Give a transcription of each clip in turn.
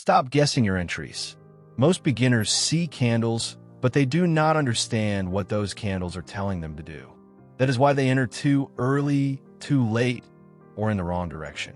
Stop guessing your entries. Most beginners see candles, but they do not understand what those candles are telling them to do. That is why they enter too early, too late, or in the wrong direction.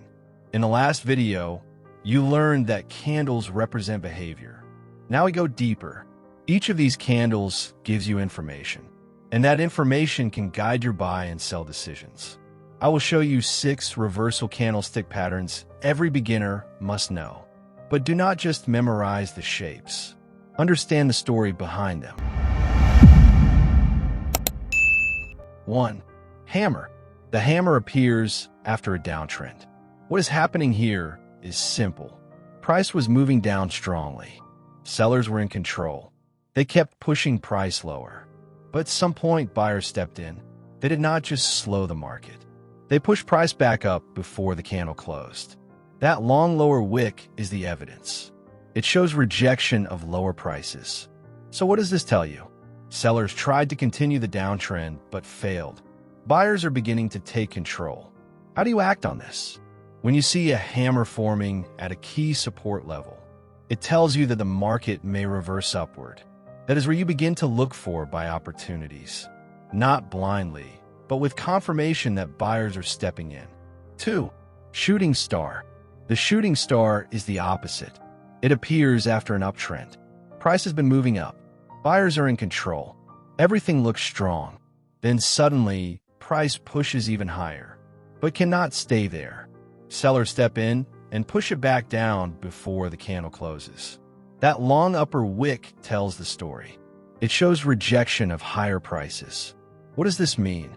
In the last video, you learned that candles represent behavior. Now we go deeper. Each of these candles gives you information, and that information can guide your buy and sell decisions. I will show you 6 reversal candlestick patterns every beginner must know. But do not just memorize the shapes. Understand the story behind them. 1. Hammer. The hammer appears after a downtrend. What is happening here is simple. Price was moving down strongly. Sellers were in control. They kept pushing price lower. But at some point, buyers stepped in. They did not just slow the market. They pushed price back up before the candle closed. That long lower wick is the evidence. It shows rejection of lower prices. So what does this tell you? Sellers tried to continue the downtrend but failed. Buyers are beginning to take control. How do you act on this? When you see a hammer forming at a key support level, it tells you that the market may reverse upward. That is where you begin to look for buy opportunities, not blindly, but with confirmation that buyers are stepping in. 2. Shooting star. The shooting star is the opposite. It appears after an uptrend. Price has been moving up. Buyers are in control. Everything looks strong. Then suddenly, price pushes even higher, but cannot stay there. Sellers step in and push it back down before the candle closes. That long upper wick tells the story. It shows rejection of higher prices. What does this mean?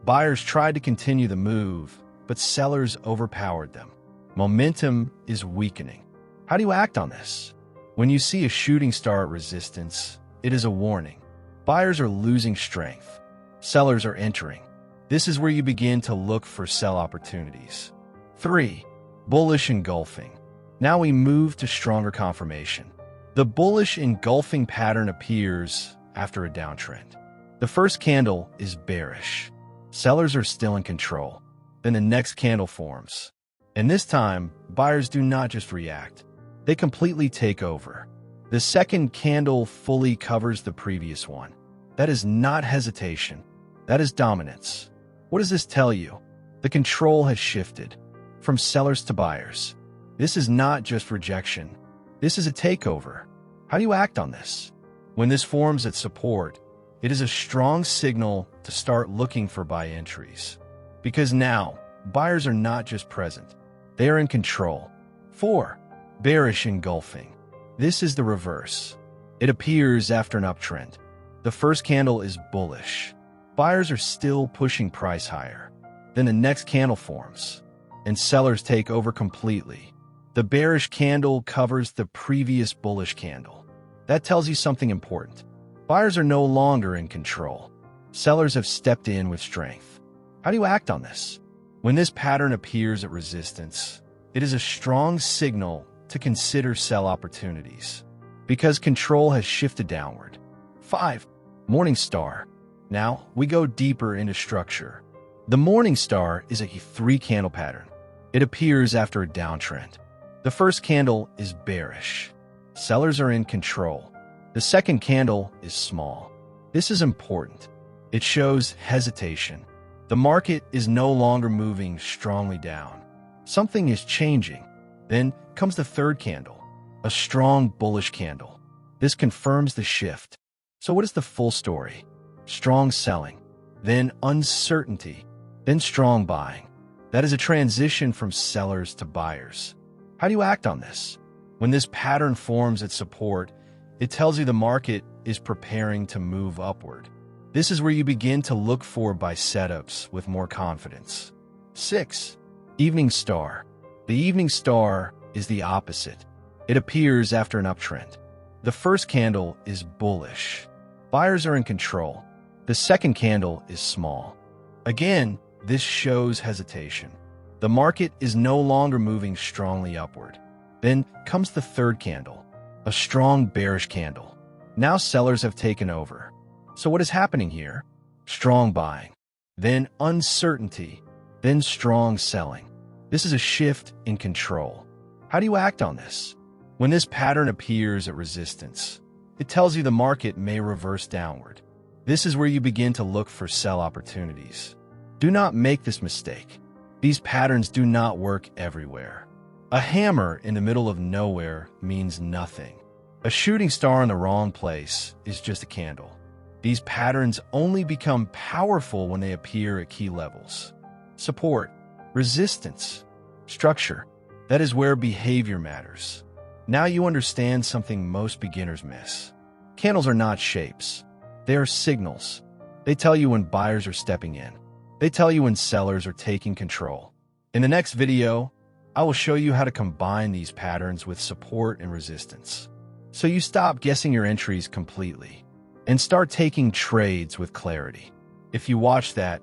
Buyers tried to continue the move, but sellers overpowered them. Momentum is weakening. How do you act on this? When you see a shooting star at resistance, it is a warning. Buyers are losing strength. Sellers are entering. This is where you begin to look for sell opportunities. 3. Bullish engulfing. Now we move to stronger confirmation. The bullish engulfing pattern appears after a downtrend. The first candle is bearish. Sellers are still in control. Then the next candle forms. And this time, buyers do not just react. They completely take over. The second candle fully covers the previous one. That is not hesitation. That is dominance. What does this tell you? The control has shifted from sellers to buyers. This is not just rejection. This is a takeover. How do you act on this? When this forms at support, it is a strong signal to start looking for buy entries. Because now, buyers are not just present. They are in control. 4. Bearish engulfing. This is the reverse. It appears after an uptrend. The first candle is bullish. Buyers are still pushing price higher. Then the next candle forms, and sellers take over completely. The bearish candle covers the previous bullish candle. That tells you something important. Buyers are no longer in control. Sellers have stepped in with strength. How do you act on this? When this pattern appears at resistance, it is a strong signal to consider sell opportunities because control has shifted downward. 5. Morning star. Now we go deeper into structure. The morning star is a 3-candle pattern. It appears after a downtrend. The first candle is bearish. Sellers are in control. The second candle is small. This is important. It shows hesitation. The market is no longer moving strongly down. Something is changing. Then comes the third candle, a strong bullish candle. This confirms the shift. So what is the full story? Strong selling, then uncertainty, then strong buying. That is a transition from sellers to buyers. How do you act on this? When this pattern forms at support, it tells you the market is preparing to move upward. This is where you begin to look for buy setups with more confidence. 6. Evening star. The evening star is the opposite. It appears after an uptrend. The first candle is bullish. Buyers are in control. The second candle is small. Again, this shows hesitation. The market is no longer moving strongly upward. Then comes the third candle, a strong bearish candle. Now sellers have taken over. So what is happening here? Strong buying, then uncertainty, then strong selling. This is a shift in control. How do you act on this? When this pattern appears at resistance, it tells you the market may reverse downward. This is where you begin to look for sell opportunities. Do not make this mistake. These patterns do not work everywhere. A hammer in the middle of nowhere means nothing. A shooting star in the wrong place is just a candle. These patterns only become powerful when they appear at key levels. Support, resistance, structure. That is where behavior matters. Now you understand something most beginners miss. Candles are not shapes. They are signals. They tell you when buyers are stepping in. They tell you when sellers are taking control. In the next video, I will show you how to combine these patterns with support and resistance, so you stop guessing your entries completely and start taking trades with clarity. If you watch that,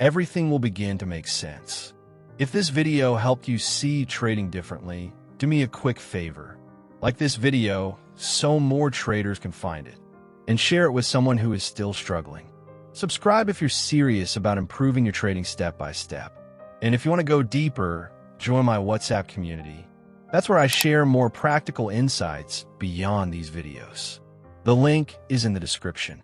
everything will begin to make sense. If this video helped you see trading differently, do me a quick favor. Like this video so more traders can find it, and share it with someone who is still struggling. Subscribe if you're serious about improving your trading step by step. And if you want to go deeper, join my WhatsApp community. That's where I share more practical insights beyond these videos. The link is in the description.